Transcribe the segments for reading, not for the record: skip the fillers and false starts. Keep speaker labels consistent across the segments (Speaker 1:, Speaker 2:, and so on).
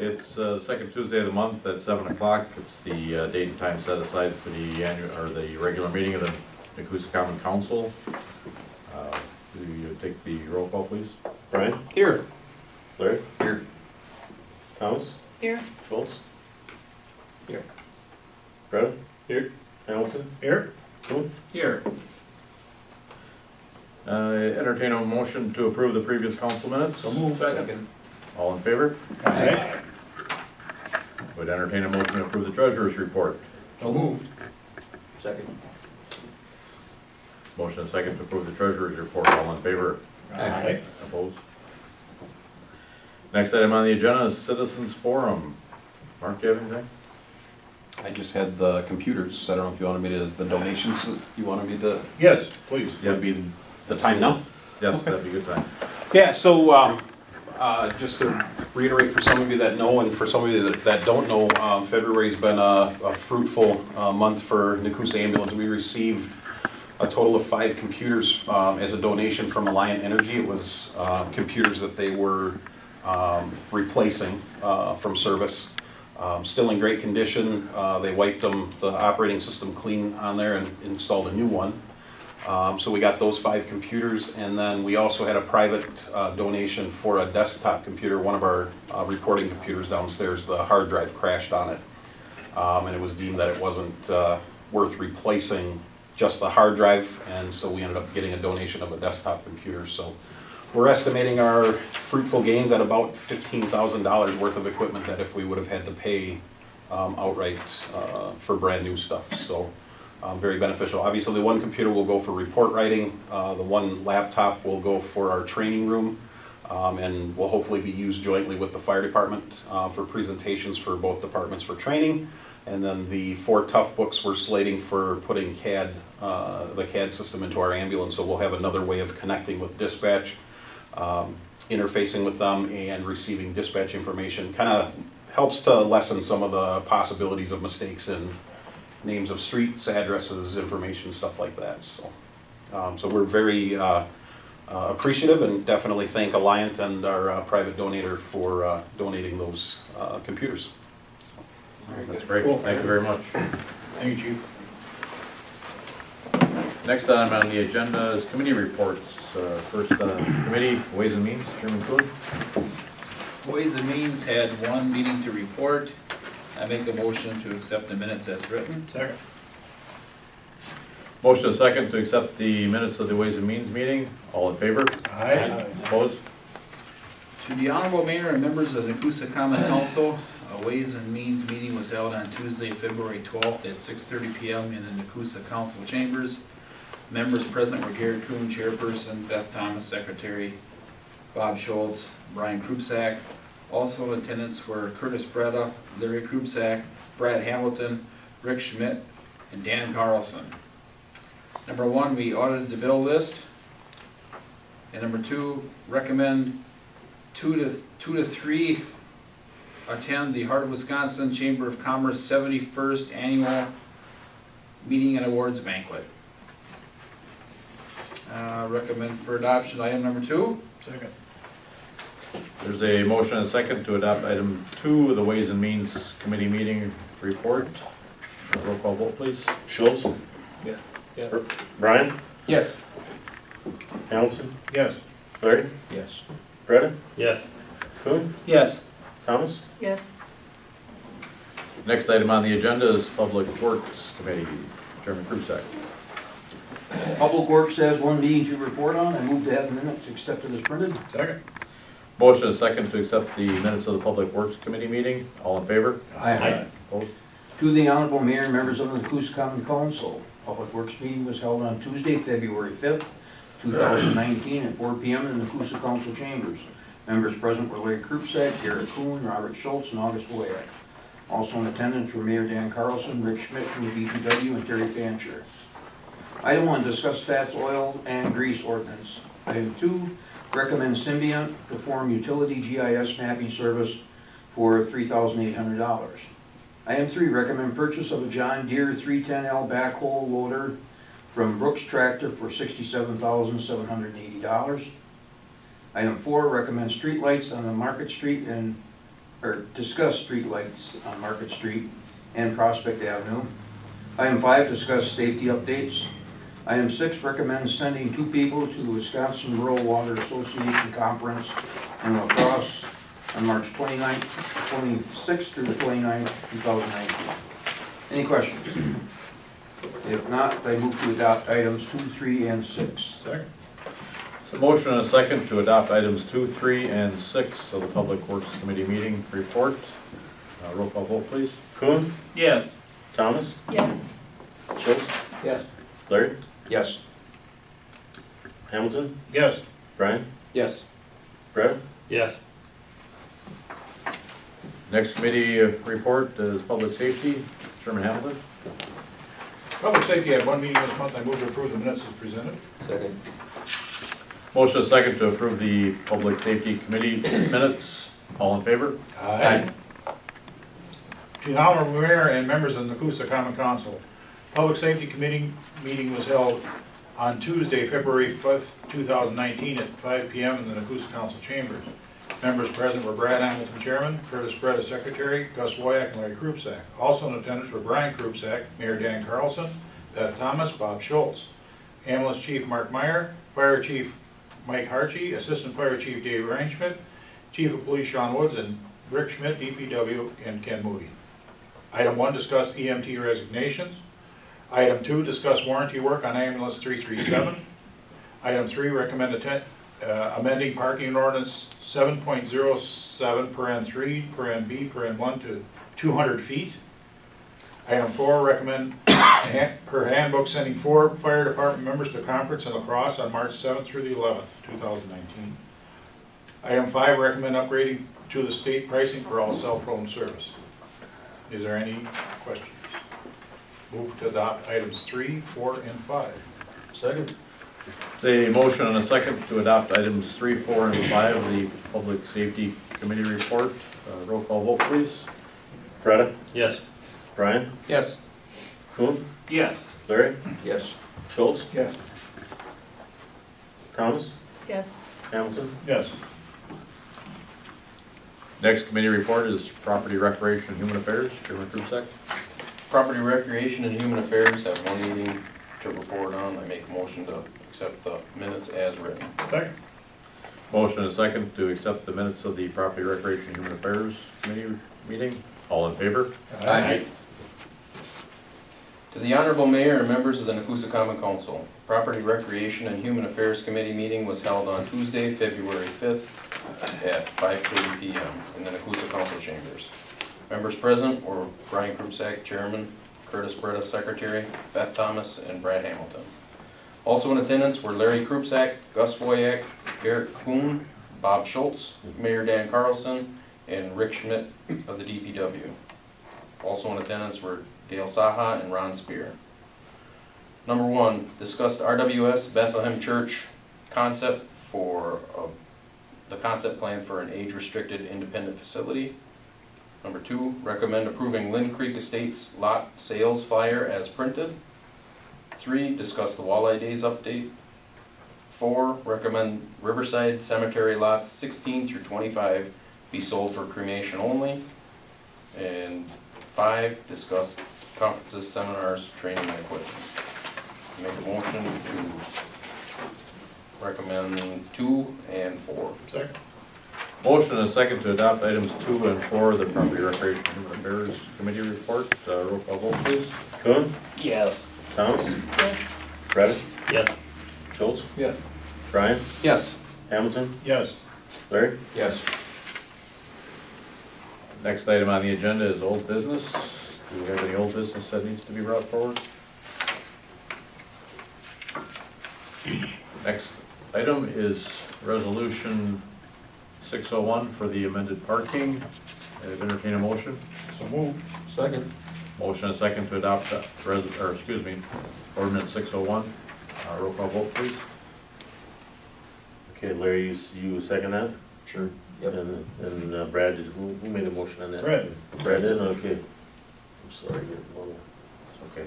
Speaker 1: It's the second Tuesday of the month at 7 o'clock. It's the date and time set aside for the annual, or the regular meeting of the Nekoosa Common Council. Do you take the roll call, please?
Speaker 2: Brian?
Speaker 3: Here.
Speaker 2: Larry?
Speaker 3: Here.
Speaker 2: Thomas?
Speaker 4: Here.
Speaker 2: Schultz?
Speaker 3: Here.
Speaker 2: Brett? Here. Hamilton?
Speaker 3: Here.
Speaker 2: Coon?
Speaker 3: Here.
Speaker 1: Entertain a motion to approve the previous council minutes.
Speaker 3: So move. Second.
Speaker 1: All in favor?
Speaker 3: Aye.
Speaker 1: Would entertain a motion to approve the treasurer's report.
Speaker 3: So moved. Second.
Speaker 1: Motion and second to approve the treasurer's report. All in favor?
Speaker 3: Aye.
Speaker 1: Opposed? Next item on the agenda is citizens forum. Mark, do you have anything?
Speaker 5: I just had the computers. I don't know if you wanted me to, the donations that you wanted me to,
Speaker 2: Yes, please.
Speaker 5: would be the time now?
Speaker 1: Yes, that'd be a good time.
Speaker 5: Yeah, so, just to reiterate for some of you that know and for some of you that don't know, February's been a fruitful month for Nekoosa Ambulance. We received a total of 5 computers as a donation from Alliant Energy. It was computers that they were replacing from service. Still in great condition. They wiped the operating system clean on there and installed a new one. So we got those 5 computers, and then we also had a private donation for a desktop computer. One of our reporting computers downstairs, the hard drive crashed on it. And it was deemed that it wasn't worth replacing just the hard drive, and so we ended up getting a donation of a desktop computer. So we're estimating our fruitful gains at about $15,000 worth of equipment that if we would have had to pay outright for brand new stuff. So very beneficial. Obviously the one computer will go for report writing, the one laptop will go for our training room, and will hopefully be used jointly with the fire department for presentations for both departments for training. And then the 4 tough books we're slating for putting the CAD system into our ambulance, so we'll have another way of connecting with dispatch, interfacing with them and receiving dispatch information. Kind of helps to lessen some of the possibilities of mistakes in names of streets, addresses, information, stuff like that. So, so we're very appreciative and definitely thank Alliant and our private donator for donating those computers.
Speaker 1: That's great. Thank you very much.
Speaker 3: Thank you, Chief.
Speaker 1: Next item on the agenda is committee reports. First, committee, Ways and Means, Chairman Coon.
Speaker 6: Ways and Means had one meeting to report. I make a motion to accept the minutes as written.
Speaker 3: Second.
Speaker 1: Motion and second to accept the minutes of the Ways and Means meeting. All in favor?
Speaker 3: Aye.
Speaker 1: Opposed?
Speaker 6: To the Honorable Mayor and members of the Nekoosa Common Council, a Ways and Means meeting was held on Tuesday, February 12th at 6:30 p.m. in the Nekoosa Council Chambers. Members present were Gary Kuhn, Chairperson, Beth Thomas, Secretary, Bob Schultz, Brian Krupsack. Also in attendance were Curtis Breda, Larry Krupsack, Brad Hamilton, Rick Schmidt, and Dan Carlson. Number 1, we audited the bill list. And number 2, recommend 2 to 3 attend the Heart of Wisconsin Chamber of Commerce 71st Annual Meeting and Awards Banquet. Recommend for adoption item number 2.
Speaker 3: Second.
Speaker 1: There's a motion and second to adopt item 2 of the Ways and Means Committee meeting report. Roll call vote, please.
Speaker 2: Schultz?
Speaker 3: Yeah.
Speaker 2: Brian?
Speaker 6: Yes.
Speaker 2: Hamilton?
Speaker 3: Yes.
Speaker 2: Larry?
Speaker 3: Yes.
Speaker 2: Brett?
Speaker 3: Yes.
Speaker 2: Coon?
Speaker 6: Yes.
Speaker 2: Thomas?
Speaker 4: Yes.
Speaker 1: Next item on the agenda is Public Works Committee, Chairman Krupsack.
Speaker 7: Public Works has one meeting to report on. I move to have the minutes accepted as printed.
Speaker 3: Second.
Speaker 1: Motion and second to accept the minutes of the Public Works Committee meeting. All in favor?
Speaker 3: Aye.
Speaker 1: Opposed?
Speaker 7: To the Honorable Mayor and members of the Nekoosa Common Council, Public Works meeting was held on Tuesday, February 5th, 2019 at 4 p.m. in the Nekoosa Council Chambers. Members present were Larry Krupsack, Garrett Kuhn, Robert Schultz, and August Boyack. Also in attendance were Mayor Dan Carlson, Rick Schmidt from the DPW, and Terry Fancher. Item 1, discuss fats, oil, and grease ordinance. Item 2, recommend Symbiont perform utility GIS mapping service for $3,800. Item 3, recommend purchase of a John Deere 310L backhoe loader from Brooks Tractor for $67,780. Item 4, recommend streetlights on the Market Street and or discuss streetlights on Market Street and Prospect Avenue. Item 5, discuss safety updates. Item 6, recommend sending 2 people to the Wisconsin Rural Water Association Conference in La Crosse on March 26th through the 29th, 2019. Any questions? If not, I move to adopt items 2, 3, and 6.
Speaker 3: Second.
Speaker 1: So motion and a second to adopt items 2, 3, and 6 of the Public Works Committee meeting report. Roll call vote, please.
Speaker 2: Kuhn,
Speaker 6: Yes.
Speaker 2: Thomas,
Speaker 4: Yes.
Speaker 2: Schultz,
Speaker 3: Yes.
Speaker 2: Larry,
Speaker 7: Yes.
Speaker 2: Hamilton,
Speaker 3: Yes.
Speaker 2: Brian,
Speaker 3: Yes.
Speaker 2: Brett,
Speaker 3: Yes.
Speaker 1: Next committee report is Public Safety. Chairman Hamilton.
Speaker 3: Public safety had one meeting this month. I move to approve the minutes as presented.
Speaker 7: Second.
Speaker 1: Motion and a second to approve the Public Safety Committee minutes. All in favor?
Speaker 3: To the Honorable Mayor and members of the Nekoosa Common Council, Public Safety Committee meeting was held on Tuesday, February 5th, 2019 at 5 p.m. in the Nekoosa Council chambers. Members present were Brad Hamilton, Chairman, Curtis Brett, as Secretary, Gus Woyak, and Larry Krupsack. Also in attendance were Brian Krupsack, Mayor Dan Carlson, Beth Thomas, Bob Schultz, Ambulance Chief Mark Meyer, Fire Chief Mike Harchie, Assistant Fire Chief Dave Reinschmidt, Chief of Police Sean Woods, and Rick Schmidt, DPW, and Ken Moody. Item 1, discuss EMT resignations. Item 2, discuss warranty work on ambulance 337. Item 3, recommend amending parking ordinance 7.07 per N3, per NB, per N1 to 200 feet. Item 4, recommend per handbook sending 4 fire department members to conference in La Crosse on March 7th through the 11th, 2019. Item 5, recommend upgrading to the state pricing for all cell phone service. Is there any questions? Move to adopt items 3, 4, and 5.
Speaker 7: Second.
Speaker 1: The motion and a second to adopt items 3, 4, and 5 of the Public Safety Committee report. Roll call vote, please.
Speaker 2: Brett,
Speaker 3: Yes.
Speaker 2: Brian,
Speaker 6: Yes.
Speaker 2: Kuhn,
Speaker 6: Yes.
Speaker 2: Larry,
Speaker 7: Yes.
Speaker 2: Schultz,
Speaker 3: Yes.
Speaker 2: Thomas,
Speaker 4: Yes.
Speaker 2: Hamilton,
Speaker 3: Yes.
Speaker 1: Next committee report is Property Recreation and Human Affairs. Chairman Krupsack.
Speaker 8: Property Recreation and Human Affairs have one meeting to report on. I make a motion to accept the minutes as written.
Speaker 3: Second.
Speaker 1: Motion and a second to accept the minutes of the Property Recreation and Human Affairs Committee meeting. All in favor?
Speaker 3: Aye.
Speaker 8: To the Honorable Mayor and members of the Nekoosa Common Council, Property Recreation and Human Affairs Committee meeting was held on Tuesday, February 5th at 5:30 p.m. in the Nekoosa Council chambers. Members present were Brian Krupsack, Chairman, Curtis Bretta, Secretary, Beth Thomas, and Brad Hamilton. Also in attendance were Larry Krupsack, Gus Woyak, Garrett Kuhn, Bob Schultz, Mayor Dan Carlson, and Rick Schmidt of the DPW. Also in attendance were Dale Saha and Ron Spear. Number 1, discussed RWS Bethlehem Church concept for the concept plan for an age-restricted independent facility. Number 2, recommend approving Lynn Creek Estates lot sales flyer as printed. 3, discuss the Walleye Days update. 4, recommend Riverside Cemetery lots 16 through 25 be sold for cremation only. And 5, discuss conferences, seminars, training, and equipment. Make a motion to recommend 2 and 4.
Speaker 3: Second.
Speaker 1: Motion and a second to adopt items 2 and 4 of the Property Recreation and Human Affairs Committee report. Roll call vote, please.
Speaker 2: Kuhn,
Speaker 6: Yes.
Speaker 2: Thomas,
Speaker 4: Yes.
Speaker 2: Brett,
Speaker 3: Yes.
Speaker 2: Schultz,
Speaker 3: Yes.
Speaker 2: Brian,
Speaker 8: Yes.
Speaker 2: Hamilton,
Speaker 3: Yes.
Speaker 2: Larry,
Speaker 7: Yes.
Speaker 1: Next item on the agenda is old business. Do we have any old business that needs to be brought forward? Next item is resolution 601 for the amended parking. Entertain a motion.
Speaker 3: So move.
Speaker 7: Second.
Speaker 1: Motion and a second to adopt ordinance 601. Roll call vote, please.
Speaker 2: Okay, Larry, you second that?
Speaker 7: Sure. Yep.
Speaker 2: And Brad, who made a motion on that?
Speaker 3: Brad.
Speaker 2: Brad did, okay. I'm sorry, it's okay.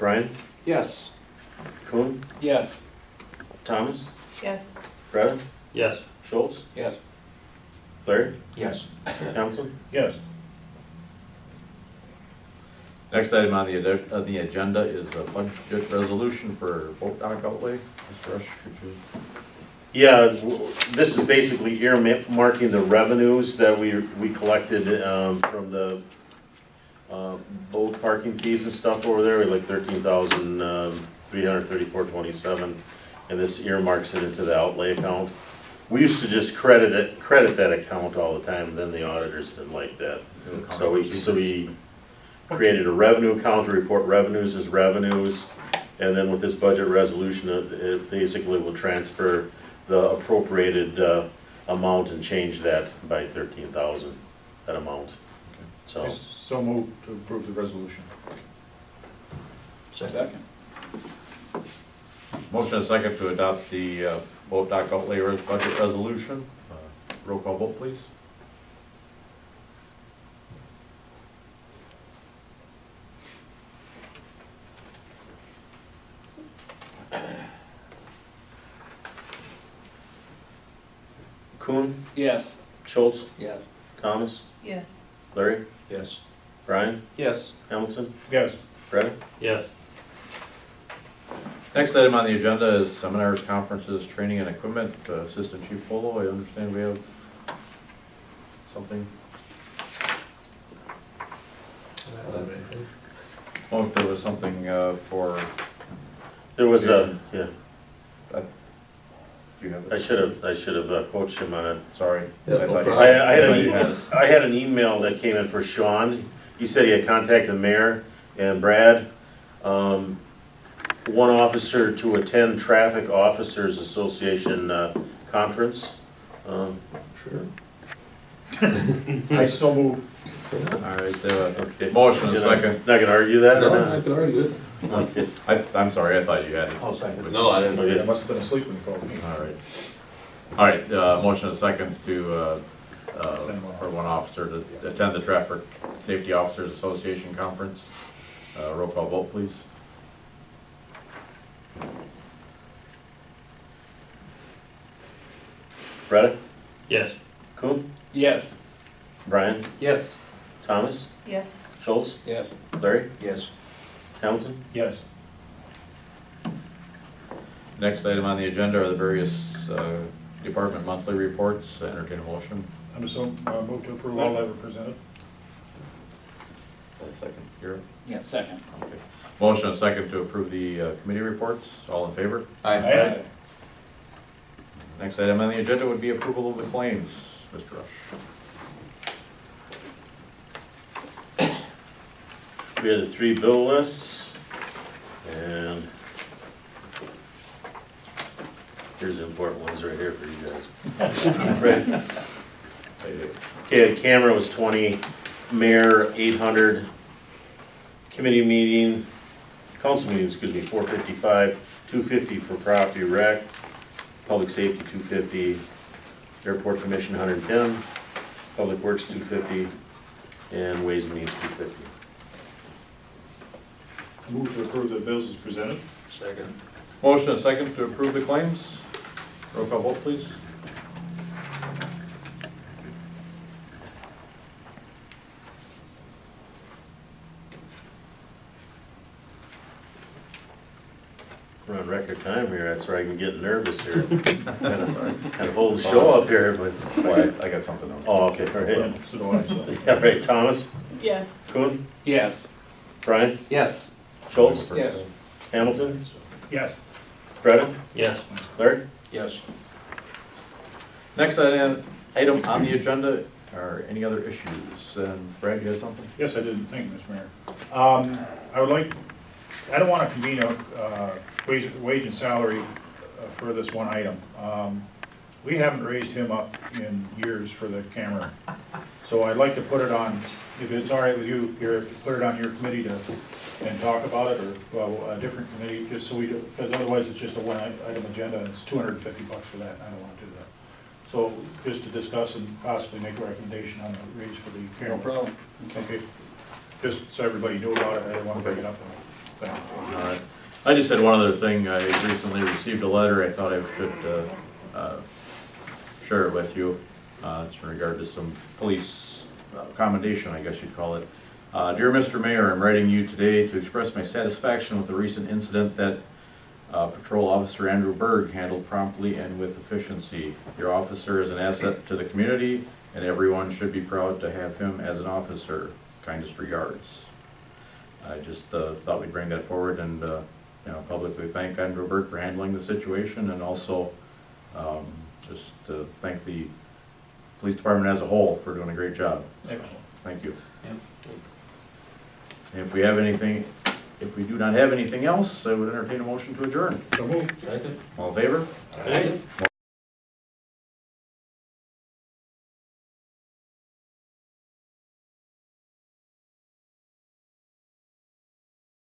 Speaker 2: Brian,
Speaker 8: Yes.
Speaker 2: Kuhn,
Speaker 6: Yes.
Speaker 2: Thomas,
Speaker 4: Yes.
Speaker 2: Freda,
Speaker 9: Yes.
Speaker 2: Schultz,
Speaker 8: Yes.
Speaker 2: Larry,
Speaker 7: Yes.
Speaker 2: Hamilton.
Speaker 3: Yes.
Speaker 1: Next item on the agenda is a budget resolution for boat dock outlay. Mr. Rush, could you?
Speaker 2: Yeah, this is basically earmarking the revenues that we collected from the boat parking fees and stuff over there, like 13,334.27, and this earmarks it into the outlay account. We used to just credit that account all the time, and then the auditors didn't like that. So we created a revenue account to report revenues as revenues, and then with this budget resolution, it basically will transfer the appropriated amount and change that by 13,000, that amount. So,
Speaker 3: So moved to approve the resolution.
Speaker 6: Second.
Speaker 1: Motion and second to adopt the boat dock outlay budget resolution. Roll call vote, please.
Speaker 2: Kuhn,
Speaker 6: Yes.
Speaker 2: Schultz,
Speaker 6: Yes.
Speaker 2: Thomas,
Speaker 4: Yes.
Speaker 2: Larry,
Speaker 7: Yes.
Speaker 2: Brian,
Speaker 8: Yes.
Speaker 2: Hamilton,
Speaker 3: Yes.
Speaker 2: Freda.
Speaker 9: Yes.
Speaker 1: Next item on the agenda is seminars, conferences, training and equipment. Assistant Chief Polo, I understand we have something. Oh, there was something for,
Speaker 2: There was a, yeah,
Speaker 1: do you have
Speaker 2: I
Speaker 1: it?
Speaker 2: should have coached him on it.
Speaker 1: Sorry.
Speaker 9: Yeah,
Speaker 1: I
Speaker 9: no
Speaker 1: thought you-
Speaker 9: problem.
Speaker 2: I had
Speaker 1: thought you had it.
Speaker 2: I had an email that came in for Sean. He said he had contacted the mayor and Brad. One officer to attend Traffic Officers Association conference.
Speaker 9: Sure.
Speaker 3: I so moved.
Speaker 1: All right, motion and second.
Speaker 2: Not gonna argue that or
Speaker 9: No, I
Speaker 2: not?
Speaker 9: can argue it.
Speaker 2: Okay.
Speaker 1: I'm sorry, I thought you had it.
Speaker 7: I'll second.
Speaker 9: No, I didn't.
Speaker 2: Okay.
Speaker 3: I must have been asleep when you called me.
Speaker 1: All right, motion and second to, for one officer to attend the Traffic Safety Officers Association Conference. Roll call vote, please.
Speaker 2: Freda,
Speaker 9: Yes.
Speaker 2: Kuhn,
Speaker 6: Yes.
Speaker 2: Brian,
Speaker 8: Yes.
Speaker 2: Thomas,
Speaker 4: Yes.
Speaker 2: Schultz,
Speaker 8: Yes.
Speaker 2: Larry,
Speaker 7: Yes.
Speaker 2: Hamilton.
Speaker 3: Yes.
Speaker 1: Next item on the agenda are the various department monthly reports. Entertain a motion.
Speaker 3: I'm so moved to approve all that were presented.
Speaker 1: Second, here.
Speaker 6: Yeah, second.
Speaker 1: Okay. Motion and second to approve the committee reports. All in favor?
Speaker 3: Aye.
Speaker 1: Next item on the agenda would be approval of the claims. Mr. Rush.
Speaker 2: We had the 3 bill lists, and here's the important ones right here for you guys. Right. Okay, the camera was 20, mayor 800, committee meeting, council meeting, excuse me, 455, 250 for property rec, public safety 250, airport commission 110, public works 250, and ways and means 250.
Speaker 3: Move to approve the bills as presented.
Speaker 7: Second.
Speaker 1: Motion and second to approve the claims. Roll call vote, please.
Speaker 2: We're on record time here, that's where I can get nervous here. Kind of hold the show up here, but,
Speaker 1: I got something else.
Speaker 2: oh, okay, all right.
Speaker 3: So do I, so.
Speaker 2: Yeah, right, Thomas,
Speaker 4: Yes.
Speaker 2: Kuhn,
Speaker 6: Yes.
Speaker 2: Brian,
Speaker 8: Yes.
Speaker 2: Schultz,
Speaker 8: Yes.
Speaker 2: Hamilton,
Speaker 3: Yes.
Speaker 2: Freda,
Speaker 9: Yes.
Speaker 2: Larry?
Speaker 7: Yes.
Speaker 1: Next item on the agenda are any other issues? And Brad, you had something?
Speaker 3: Yes, I did, thank you, Mr. Mayor. I would like, I don't want to convene a wage and salary for this one item. We haven't raised him up in years for the camera. So I'd like to put it on, if it's all right with you, here, put it on your committee to, and talk about it, or, well, a different committee, just so we do, because otherwise it's just a one-item agenda, and it's $250 for that, and I don't want to do that. So, just to discuss and possibly make a recommendation on the raise for the camera.
Speaker 6: No problem.
Speaker 3: Okay, just so everybody knew about it, I didn't want to bring it up. Thank you.
Speaker 1: I just had one other thing. I recently received a letter. I thought I should share it with you. It's in regard to some police commendation, I guess you'd call it. Dear Mr. Mayor, I'm writing you today to express my satisfaction with the recent incident that Patrol Officer Andrew Berg handled promptly and with efficiency. Your officer is an asset to the community, and everyone should be proud to have him as an officer. Kindest regards. I just thought we'd bring that forward and publicly thank Andrew Berg for handling the situation, and also just thank the police department as a whole for doing a great job.
Speaker 3: Excellent.
Speaker 1: Thank you.
Speaker 7: Yep.
Speaker 1: And if we do not have anything else, I would entertain a motion to adjourn.
Speaker 3: So moved.
Speaker 9: Second?
Speaker 1: All in favor?
Speaker 9: Aye.